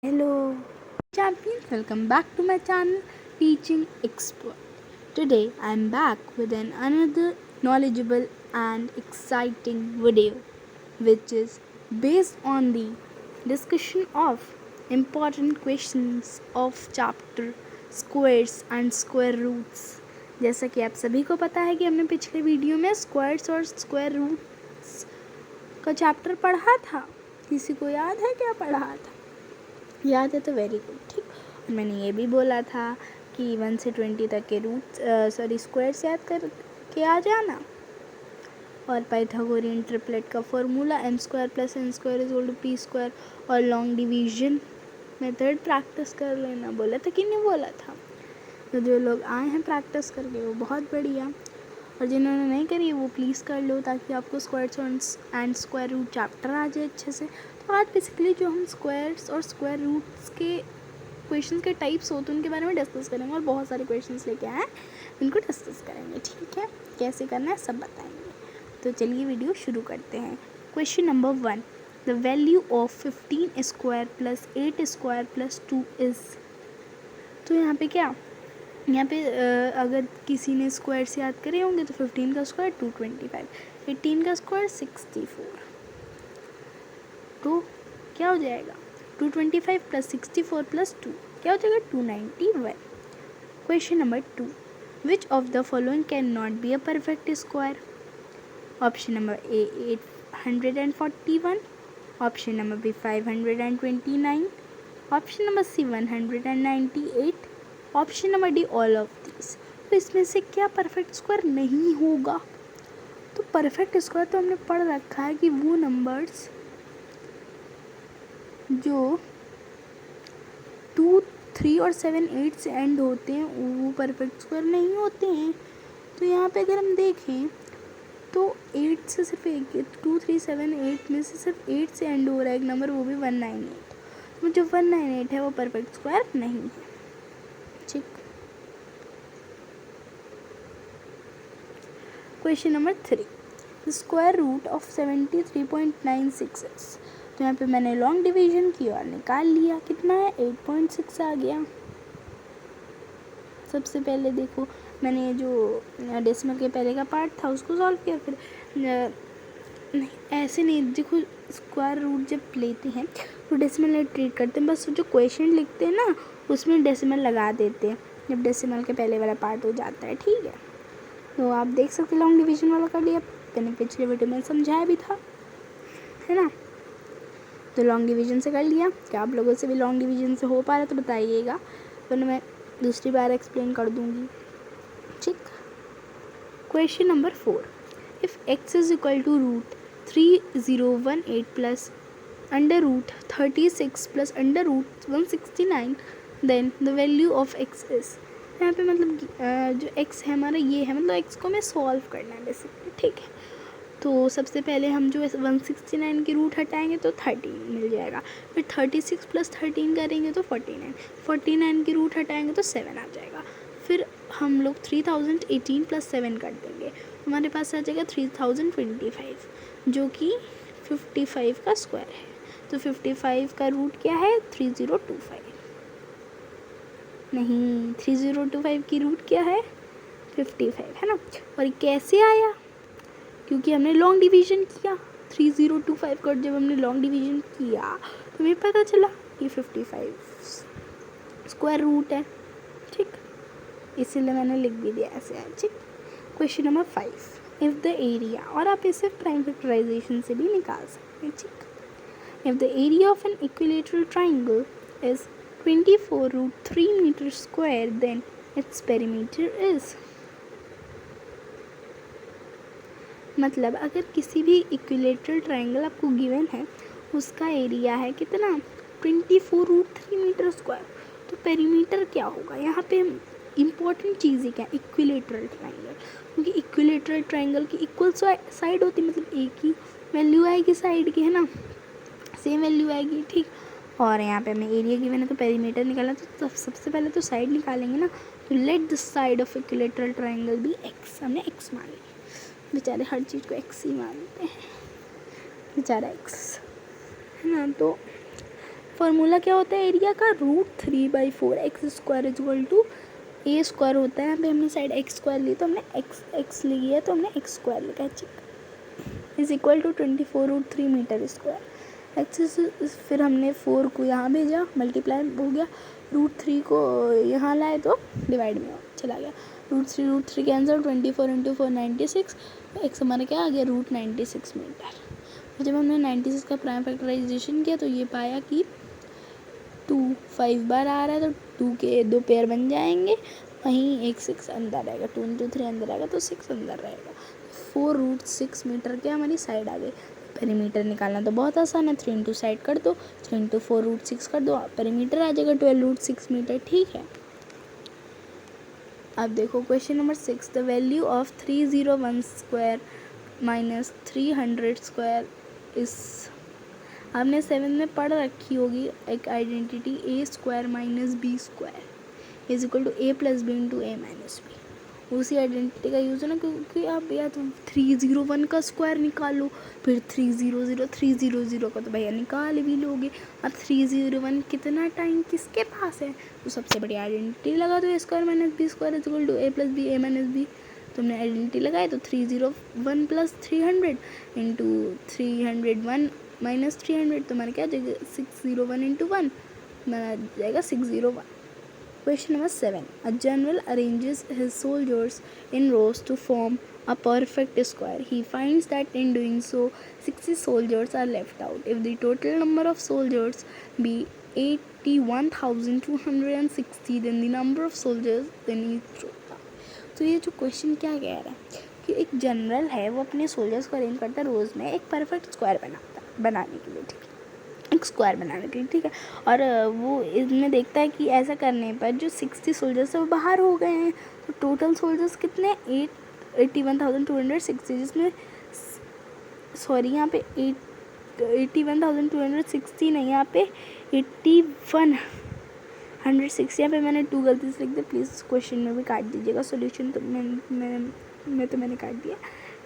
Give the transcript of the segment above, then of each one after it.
Hello, champions. Welcome back to my channel, Teaching Expert. Today, I am back with another knowledgeable and exciting video, which is based on the discussion of important questions of chapter squares and square roots. जैसा कि आप सभी को पता है कि हमने पिछले वीडियो में स्क्वायर्स और स्क्वायर रूट्स का चैप्टर पढ़ा था। किसी को याद है क्या पढ़ा था? याद है तो वेरी गुड। ठीक, और मैंने ये भी बोला था कि 1 से 20 तक के स्क्वायर्स याद कर के आ जाना, और पाइथागोरियन ट्रिपलेट का फॉर्मूला m² + n² = p², और लॉन्ग डिवीजन मेथड प्रैक्टिस कर लेना। बोला था कि नहीं बोला था? तो जो लोग आए हैं प्रैक्टिस करके वो बहुत बढ़िया, और जिन्होंने नहीं करी वो प्लीज़ कर लो ताकि आपको squares and square root chapter आ जाए अच्छे से। तो आज बेसिकली जो हम स्क्वायर्स और स्क्वायर रूट्स के क्वेश्चंस के टाइप्स होते हैं उनके बारे में डिस्कस करेंगे, और बहुत सारे क्वेश्चंस लेके आए हैं उनको डिस्कस करेंगे। ठीक है, कैसे करना है सब बताएंगे। तो चलिए वीडियो शुरू करते हैं। Question number 1, the value of 15² + 8² + 2 is. तो यहाँ पे क्या, यहाँ पे अगर किसी ने स्क्वायर्स याद करे होंगे तो 15 का स्क्वायर 225, 18 का स्क्वायर 64, तो क्या हो जाएगा 225 + 64 + 2 क्या हो जाएगा 291। Question number 2, which of the following can not be a perfect square. Option number A 841, option number B 529, option number C 198, option number D all of this. तो इसमें से क्या परफेक्ट स्क्वायर नहीं होगा? तो परफेक्ट स्क्वायर तो हमने पढ़ रखा है कि वो नंबर्स जो 2, 3 और 7, 8 से एंड होते हैं वो परफेक्ट स्क्वायर नहीं होते हैं। तो यहाँ पे अगर हम देखें तो 8 से सिर्फ एक 2, 3, 7, 8 में से सिर्फ 8 से एंड हो रहा है एक नंबर, वो भी 198। तो जो 198 है वो परफेक्ट स्क्वायर नहीं है। ठीक, question number 3, square root of 73.96। तो यहाँ पे मैंने लॉन्ग डिवीजन की और निकाल लिया, कितना है 8.6 आ गया। सबसे पहले देखो मैंने जो डेसिमल के पहले का पार्ट था उसको सॉल्व किया, फिर नहीं ऐसे नहीं, देखो स्क्वायर रूट जब लेते हैं तो डेसिमल नहीं ट्रीट करते हैं, बस जो क्वेश्चन लिखते हैं ना उसमें डेसिमल लगा देते हैं जब डेसिमल के पहले वाला पार्ट हो जाता है। ठीक है, तो आप देख सकते हैं लॉन्ग डिवीजन वाला कर लिया, मैंने पिछले वीडियो में समझाया भी था, है ना। तो लॉन्ग डिवीजन से कर लिया। क्या आप लोगों से भी लॉन्ग डिवीजन से हो पा रहा है तो बताइएगा, वरना मैं दूसरी बार एक्सप्लेन कर दूँगी। ठीक, question number 4, if x is equal to √3018 plus √36 plus √169 then the value of x is. यहाँ पे मतलब जो x है हमारा ये है, मतलब x को हमें सॉल्व करना है बेसिकली। ठीक है, तो सबसे पहले हम जो 169 की रूट हटाएंगे तो 13 मिल जाएगा, फिर 36 + 13 करेंगे तो 49, 49 की रूट हटाएंगे तो 7 आ जाएगा, फिर हम लोग 3018 + 7 कर देंगे, हमारे पास आ जाएगा 3025, जो कि 55 का स्क्वायर है। तो 55 का रूट क्या है 3025, नहीं 3025 की रूट क्या है 55, है ना। और ये कैसे आया, क्योंकि हमने लॉन्ग डिवीजन किया 3025 का, जब हमने लॉन्ग डिवीजन किया तो हमें पता चला कि 55 स्क्वायर रूट है। ठीक, इसीलिए मैंने लिख भी दिया ऐसे है। ठीक, question number 5, if the area, और आप इसे प्राइम फैक्टराइजेशन से भी निकाल सकते हैं। ठीक, if the area of an equilateral triangle is 24√3 metre square then its perimeter is. मतलब अगर किसी भी इक्विलेटरल ट्राइंगल आपको गिवन है उसका एरिया है कितना 24√3 मीटर स्क्वायर, तो पेरीमीटर क्या होगा। यहाँ पे इम्पॉर्टेंट चीज़ें क्या, इक्विलेटरल ट्राइंगल, क्योंकि इक्विलेटरल ट्राइंगल की इक्वल साइड होती है, मतलब एक ही वैल्यू आएगी साइड की, है ना, सेम वैल्यू आएगी। ठीक, और यहाँ पे हमें एरिया गिवन है तो पेरीमीटर निकालना, तो सबसे पहले तो साइड निकालेंगे ना। तो let the side of equilateral triangle be X, हमने एक्स मान लिया, बेचारे हर चीज़ को एक्स ही मानते हैं, बेचारा एक्स, है ना। तो फॉर्मूला क्या होता है एरिया का, √3/4 X square is equal to A square होता है। यहाँ पे हमने साइड एक्स स्क्वायर ली तो हमने एक्स ली है तो हमने एक्स स्क्वायर लिखा है, ठीक, is equal to 24√3 metre square. X फिर हमने 4 को यहाँ भेजा, मल्टीप्लाई हो गया, √3 को यहाँ लाए तो डिवाइड में चला गया, √3 कैंसिल, 24 × 4 96, एक्स हमारा क्या आ गया, √96 मीटर। जब हमने 96 का प्राइम फैक्टराइजेशन किया तो ये पाया कि 2 5 बार आ रहा है तो 2 के 2 पेयर बन जाएंगे, वहीं एक 6 अंदर रहेगा, 2 × 3 अंदर आएगा तो 6 अंदर रहेगा। 4√6 मीटर के हमारी साइड आ गई। पेरीमीटर निकालना तो बहुत आसान है, 3 × साइड कर दो, 3 × 4 √6 कर दो, पेरीमीटर आ जाएगा 12√6 मीटर, ठीक है। अब देखो question number 6, the value of 301 square minus 300 square is, आपने 7 में पढ़ रखी होगी एक identity, A square minus B square is equal to A plus B into A minus B. उसी आइडेंटिटी का यूज़ है ना, क्योंकि आप या तो 301 का स्क्वायर निकालो, फिर 300 का तो भैया निकाल भी लोगे। अब 301 कितना टाइम किसके पास है, तो सबसे बड़ी आइडेंटिटी लगा दो, A square minus B square is equal to A plus B A minus B. तुमने आइडेंटिटी लगाई तो 301 प्लस 300 इंटू 301 माइनस 300, तुम्हारा क्या जाएगा 601 इंटू 1 बना जाएगा 601। Question number 7. A general arranges his soldiers in rows to form a perfect square. He finds that in doing so, 60 soldiers are left out. If the total number of soldiers be 81,260, then the number of soldiers in each row. तो ये जो question क्या कह रहा है कि एक general है, वो अपने सोल्जर्स को अरेंज करता है रोज़ में एक परफेक्ट स्क्वायर बनाने के लिए, ठीक है, एक स्क्वायर बनाने के लिए, ठीक है। और वो इसमें देखता है कि ऐसा करने पर जो 60 सोल्जर्स है वो बाहर हो गए हैं, तो टोटल सोल्जर्स कितने 81,260, जिसमें सॉरी यहाँ पे 81,260 नहीं, यहाँ पे 81,160, यहाँ पे मैंने 2 गलती से लिख दिया, प्लीज़ क्वेश्चन में भी काट दीजिएगा, सोल्यूशन तो मैंने काट दिया,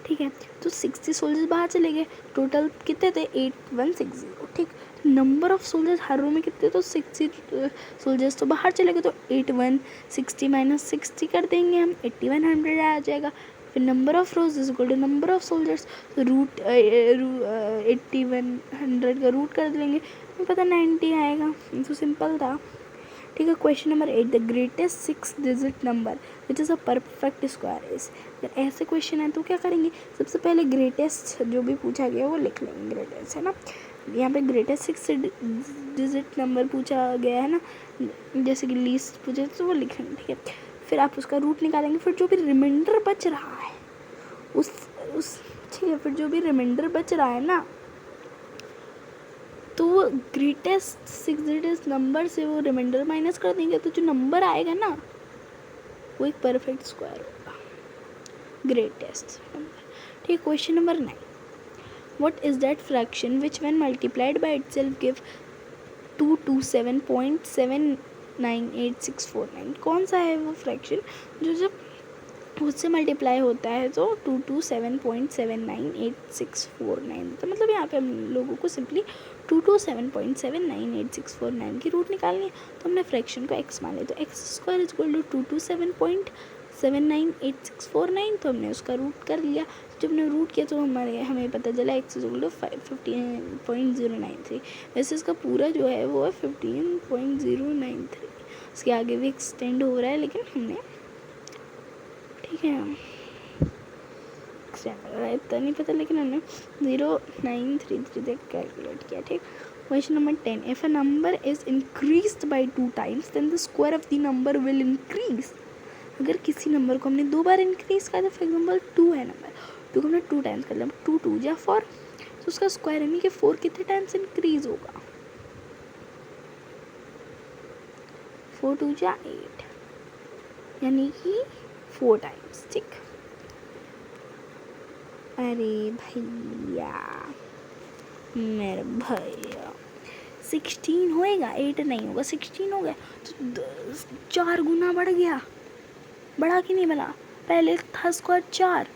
ठीक है। तो 60 सोल्जर्स बाहर चले गए, टोटल कितने थे 8160, ठीक। नंबर ऑफ सोल्जर्स हर रो में कितने, तो 60 सोल्जर्स तो बाहर चले गए, तो 8160 माइनस 60 कर देंगे हम, 8100 आ जाएगा। फिर number of rows is equal to number of soldiers, तो 8100 का रूट कर देंगे, पता 90 आएगा, तो सिंपल था, ठीक है। Question number 8, the greatest 6 digit number which is a perfect square is. अगर ऐसे क्वेश्चन है तो क्या करेंगे, सबसे पहले ग्रेटेस्ट जो भी पूछा गया वो लिख लेंगे, ग्रेटेस्ट है ना, यहाँ पे ग्रेटेस्ट 6 डिजिट नंबर पूछा गया है ना, जैसे कि लीस्ट पूछे तो वो लिख लेंगे, ठीक है। फिर आप उसका रूट निकालेंगे, फिर जो भी रिमाइंडर बच रहा है उस ठीक है, फिर जो भी रिमाइंडर बच रहा है ना, तो वो ग्रेटेस्ट 6 डिजिट नंबर से वो रिमाइंडर माइनस कर देंगे, तो जो नंबर आएगा ना वो एक परफेक्ट स्क्वायर होगा, ग्रेटेस्ट नंबर, ठीक है। Question number 9, what is that fraction which when multiplied by itself give 227.798649। कौन सा है वो फ्रैक्शन जो जब उससे मल्टीप्लाई होता है तो 227.798649, तो मतलब यहाँ पे हम लोगों को सिंपली 227.798649 की रूट निकालनी है, तो हमने फ्रैक्शन को x मान लिया, तो x square is equal to 227.798649, तो हमने उसका रूट कर लिया। जब हमने रूट किया तो हमें पता चला x इज इक्वल टू 15.093, वैसे इसका पूरा जो है वो है 15.093, इसके आगे भी एक्सटेंड हो रहा है, लेकिन हमने ठीक है इतना नहीं पता, लेकिन हमने 0933 तक कैलकुलेट किया, ठीक। Question number 10, if a number is increased by 2 times then the square of the number will increase. अगर किसी नंबर को हमने 2 बार इंक्रीज किया, फॉर एग्जाम्पल 2 है नंबर, 2 को हमने 2 टाइम्स कर लिया, 2 2 या 4, तो उसका स्क्वायर यानी कि 4 कितने टाइम्स इंक्रीज होगा, 4 2 या 8, यानी कि 4 टाइम्स, ठीक। अरे भैया मेरे भैया 16 होएगा, 8 नहीं होगा, 16 हो गया, तो 4 गुना बढ़ गया, बढ़ा कि नहीं बढ़ा, पहले था स्क्वायर 4,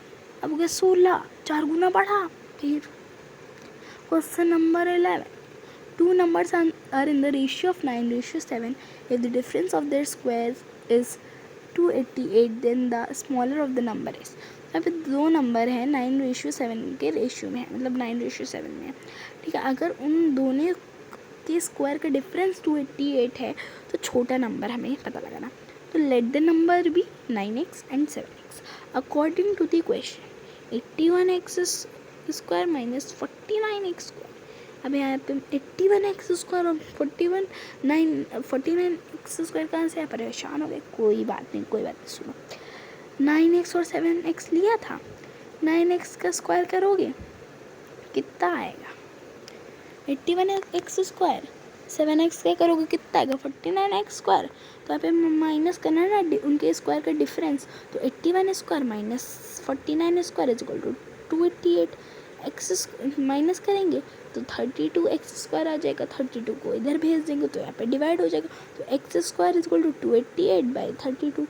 अब हो गया 16, 4 गुना बढ़ा। फिर question number 11, two numbers are in the ratio of 9:7. If the difference of their squares is 288, then the smaller of the number is. यहाँ पे दो नंबर है 9:7 के रेशियो में है, मतलब 9:7 में है, ठीक है। अगर उन दोनों के स्क्वायर का डिफरेंस 288 है तो छोटा नंबर हमें पता लगाना। तो let the number be 9x and 7x according to the question. 81x square minus 49x square. अब यहाँ पे 81x स्क्वायर और 49x स्क्वायर कहाँ से? परेशान हो गए? कोई बात नहीं, सुनो। 9x और 7x लिया था, 9x का स्क्वायर करोगे कितना आएगा? 81x स्क्वायर, 7x का करोगे कितना आएगा? 49x square. तो यहाँ पे माइनस करना है ना उनके स्क्वायर का डिफरेंस, तो 81 square minus 49 square is equal to 288। X minus करेंगे तो 32x स्क्वायर आ जाएगा, 32 को इधर भेज देंगे तो यहाँ पे डिवाइड हो जाएगा। तो X square is equal to 288 by 32, तो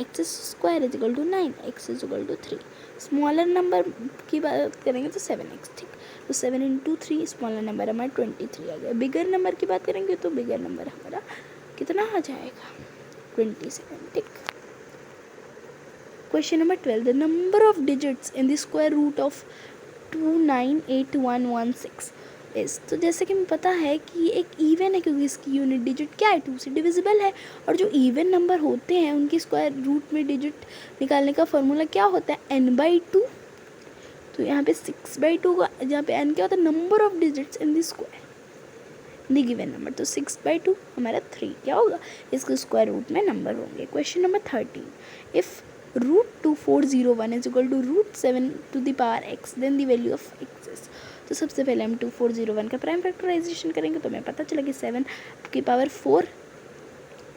X square is equal to 9, X is equal to 3। Smaller number की बात करेंगे तो 7x, ठीक। तो 7 इंटू 3 स्मॉलर नंबर हमारा 23 आ गया। बिगर नंबर की बात करेंगे तो बिगर नंबर हमारा कितना आ जाएगा? 27, ठीक। Question number 12, the number of digits in the square root of 298116 is. तो जैसे कि हमें पता है कि ये एक इवन है क्योंकि इसकी यूनिट डिजिट क्या है? 2 से डिविजिबल है। और जो इवन नंबर होते हैं उनकी स्क्वायर रूट में डिजिट निकालने का फॉर्मूला क्या होता है? n/2। तो यहाँ पे 6/2 का, जहाँ पे n क्या होता है? Number of digits in the square the given number. तो 6/2 हमारा 3 क्या होगा? इसके स्क्वायर रूट में नंबर होंगे। Question number 13, if √2401 is equal to √7 to the power x, then the value of x is. तो सबसे पहले हम 2401 का प्राइम फैक्टराइजेशन करेंगे तो हमें पता चला कि 7 की पावर 4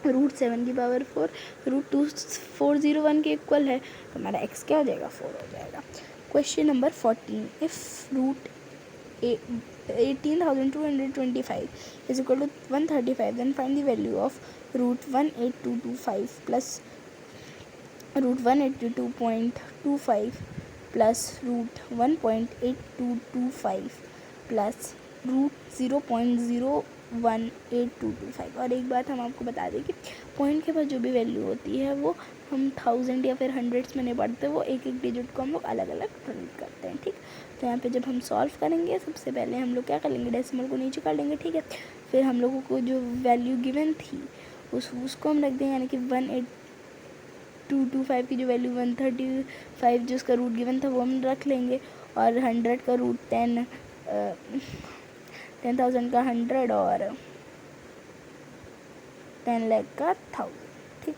√7 की पावर 4 √2401 के इक्वल है, तो हमारा x क्या हो जाएगा? 4 हो जाएगा। Question number 14, if √18,225 is equal to 135, then find the value of √18225 plus √182.25 plus √1.8225 plus √0.018225। और एक बात हम आपको बता दें कि पॉइंट के बाद जो भी वैल्यू होती है वो हम 1000 या फिर हंड्रेड्स में नहीं पढ़ते, वो एक एक डिजिट को हम लोग अलग अलग प्रिंट करते हैं, ठीक। तो यहाँ पे जब हम सॉल्व करेंगे सबसे पहले हम लोग क्या कर लेंगे? डेसिमल को नीचे कर लेंगे, ठीक है। फिर हम लोगों को जो वैल्यू गिवन थी उसको हम रख देंगे, यानी कि 18225 की जो वैल्यू 135 जो उसका रूट गिवन था वो हम रख लेंगे, और 100 का रूट 10,000 का 100 और 10 लाख का 1000, ठीक।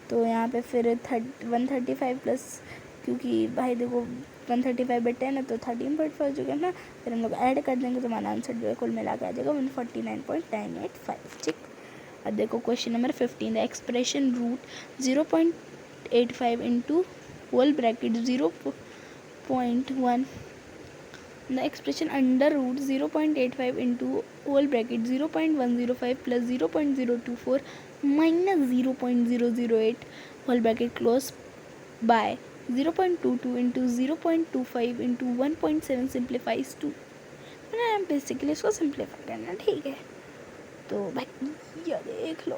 तो यहाँ पे फिर 135 प्लस, क्योंकि भाई देखो 135/10 है तो 13.5 हो जाएगा ना, फिर हम लोग ऐड कर देंगे तो हमारा आंसर जो है कुल मिला के आ जाएगा 149.985, ठीक। अब देखो question number 15, the expression √0.85 into whole bracket 0.1, the expression under root 0.85 into whole bracket 0.105 plus 0.024 minus 0.008 whole bracket close by 0.22 into 0.25 into 1.7 simplifies to. Basically इसको सिंप्लीफाई करना, ठीक है। तो भाई ये देख लो,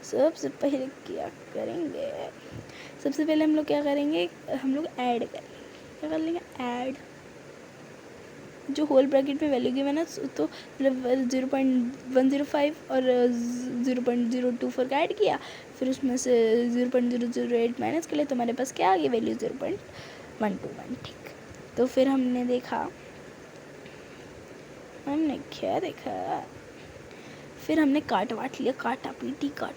सबसे पहले क्या करेंगे? सबसे पहले हम लोग क्या करेंगे? हम लोग ऐड करेंगे। क्या कर लेंगे? ऐड जो होल ब्रैकेट में वैल्यू गिवन है तो 0.105 और 0.024 का ऐड किया, फिर उसमें से 0.008 माइनस कर लिया, तो हमारे पास क्या आ गई? वैल्यू 0.121, ठीक। तो फिर हमने क्या देखा? फिर हमने काट वाट लिया, काटा पीटी कर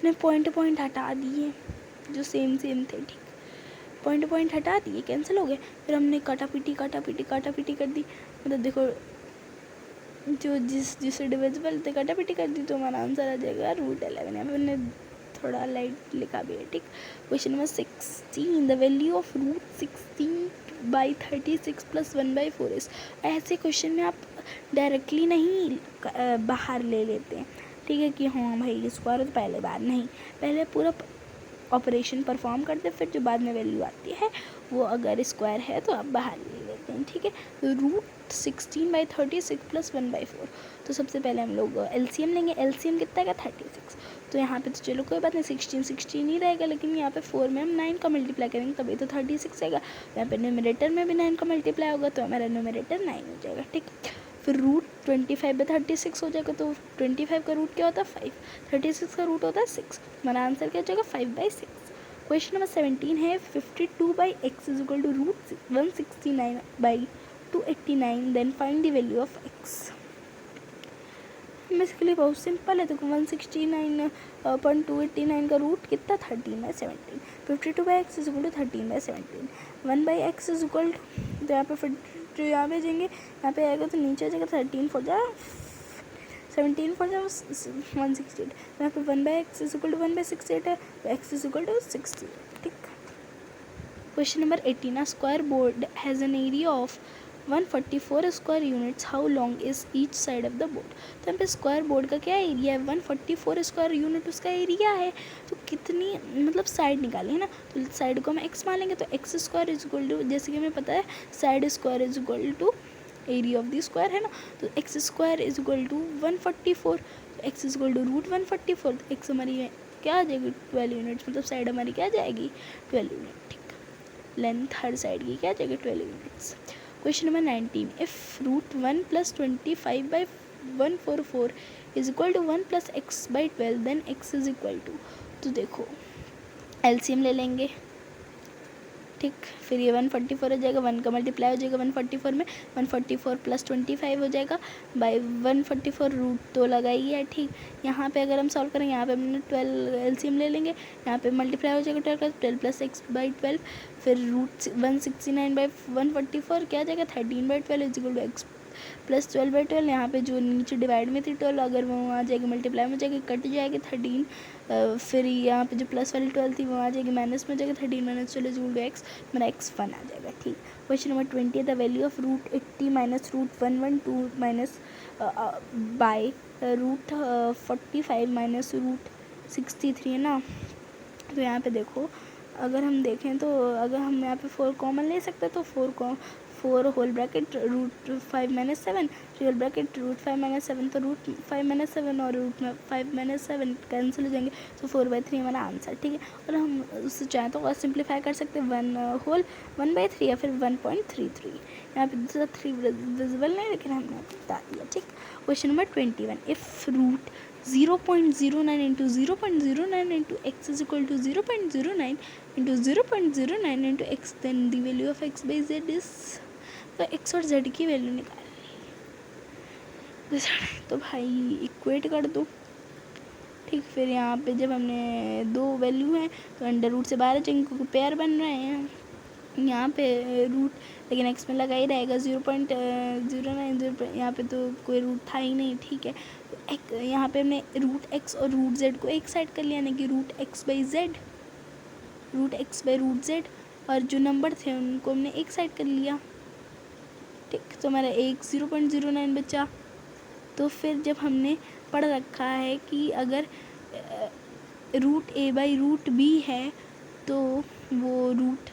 ली, पॉइंट हटा दिए जो सेम थे, ठीक। पॉइंट हटा दिए, कैंसिल हो गए। फिर हमने काटा पीटी कर दी, मतलब देखो जो जिससे डिविजिबल थे काटा पीटी कर दी, तो हमारा आंसर आ जाएगा √11। यहाँ पे हमने थोड़ा लाइट लिखा भी है, ठीक। Question number 16, the value of √16/36 plus 1/4 is. ऐसे क्वेश्चन में आप डायरेक्टली नहीं बाहर ले लेते हैं, ठीक है, कि हाँ भाई स्क्वायर तो पहले बार नहीं, पहले पूरा ऑपरेशन परफॉर्म करते, फिर जो बाद में वैल्यू आती है वो अगर स्क्वायर है तो आप बाहर ले लेते 16, ठीक है। तो रूट 16/36 प्लस 1/4। तो सबसे पहले हम लोग एलसीएम लेंगे। एलसीएम कितना आएगा 36। तो यहाँ पे तो चलो कोई बात नहीं, 16 ही रहेगा, लेकिन यहाँ पे 4 में हम 9 का मल्टीप्लाई करेंगे तभी तो 36 आएगा। यहाँ पे न्यूमरेटर में भी 9 का मल्टीप्लाई होगा तो हमारा न्यूमरेटर 9 हो जाएगा, ठीक। फिर रूट 25/36 हो जाएगा। तो 25 का रूट क्या होता है 5, 36 का रूट होता है 6। हमारा आंसर क्या हो जाएगा 5/6। क्वेश्चन नंबर 17 है 52/x is equal to root 169/289, then find the value of x। Basically बहुत सिंपल है। तो 169.289 का रूट कितना 13/17। 52/x is equal to 13/17। 1/x is equal to, तो यहाँ पे फिर जो यहाँ पे जाएंगे, यहाँ पे आएगा तो नीचे आ जाएगा 13 4 जा 17 4 जा 168। यहाँ पे 1/x इज इक्वल टू 1/68 है, तो x इज इक्वल टू 60, ठीक। Question number 18, a square board has an area of 144 square units, how long is each side of the board. तो यहाँ पे स्क्वायर बोर्ड का क्या एरिया है 144 स्क्वायर यूनिट उसका एरिया है। तो कितनी मतलब साइड निकाली है ना, तो साइड को हम एक्स मान लेंगे। तो X square is equal to, जैसे कि हमें पता है side square is equal to area of the square है ना, तो X square is equal to 144। तो X is equal to root 144। तो एक्स हमारी क्या आ जाएगी 12 यूनिट्स, मतलब साइड हमारी क्या आ जाएगी 12 यूनिट, ठीक। लेंथ हर साइड की क्या आ जाएगी 12 units. Question number 19, if root 1 + 25/144 is equal to 1 + x/12 then x is equal to, तो देखो एलसीएम ले लेंगे, ठीक। फिर ये 144 हो जाएगा, 1 का मल्टीप्लाई हो जाएगा 144 में, 144 + 25 हो जाएगा बाई 144, रूट तो लगा ही है, ठीक। यहाँ पे अगर हम सॉल्व करेंगे, यहाँ पे हमने 12 एलसीएम ले लेंगे, यहाँ पे मल्टीप्लाई हो जाएगा 12 + x/12, फिर रूट 169/144 क्या आ जाएगा 13/12 इज इक्वल टू x + 12/12। यहाँ पे जो नीचे डिवाइड में थी 12, अगर वो आ जाएगी मल्टीप्लाई में जाएगी, कट जाएगी 13। फिर यहाँ पे जो प्लस वाली 12 थी वो आ जाएगी माइनस में, जाएगा 13 माइनस 12 इक्वल टू x, मेरा x 1 आ जाएगा, ठीक। Question number 20, the value of root 80 minus root 112 minus by root 45 minus root 63 है ना। तो यहाँ पे देखो, अगर हम देखें तो अगर हम यहाँ पे 4 कॉमन ले सकते हैं, तो 4 whole bracket root 5 - 7 real bracket root 5 - 7, तो रूट 5 - 7 और रूट 5 - 7 कैंसिल हो जाएंगे, तो 4/3 हमारा आंसर, ठीक है। और हम उससे चाहें तो और सिंप्लीफाई कर सकते हैं 1/3 या फिर 1.33। यहाँ पे दूसरा 3 विजिबल नहीं, लेकिन हमने बता दिया, ठीक। Question number 21, if root 0.09 into 0.09 into x is equal to 0.09 into 0.09 into x, then the value of x by z is, तो x और z की वैल्यू निकालनी, तो भाई इक्वेट कर दो, ठीक। फिर यहाँ पे जब हमने दो वैल्यू हैं तो अंडर रूट से बाहर जाएंगे क्योंकि पेयर बन रहे हैं। यहाँ पे रूट लेकिन एक्स में लगा ही रहेगा 0.09, यहाँ पे तो कोई रूट था ही नहीं, ठीक है। तो यहाँ पे हमने रूट एक्स और रूट जेड को एक साइड कर लिया, यानी कि root X by root Z, और जो नंबर थे उनको हमने एक साइड कर लिया, ठीक। तो हमारा एक 0.09 बचा। तो फिर जब हमने पढ़ रखा है कि अगर root A by root B है तो वो रूट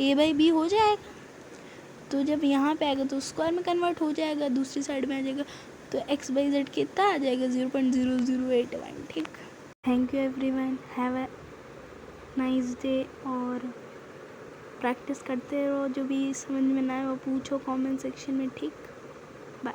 ए बाई बी हो जाएगा, तो जब यहाँ पे आएगा तो स्क्वायर में कन्वर्ट हो जाएगा, दूसरी साइड में आ जाएगा, तो एक्स बाई जेड कितना आ जाएगा 0.0081, ठीक। Thank you everyone, have a nice day, और प्रैक्टिस करते रहो, जो भी समझ में ना आए वो पूछो कमेंट सेक्शन में, ठीक। बाय।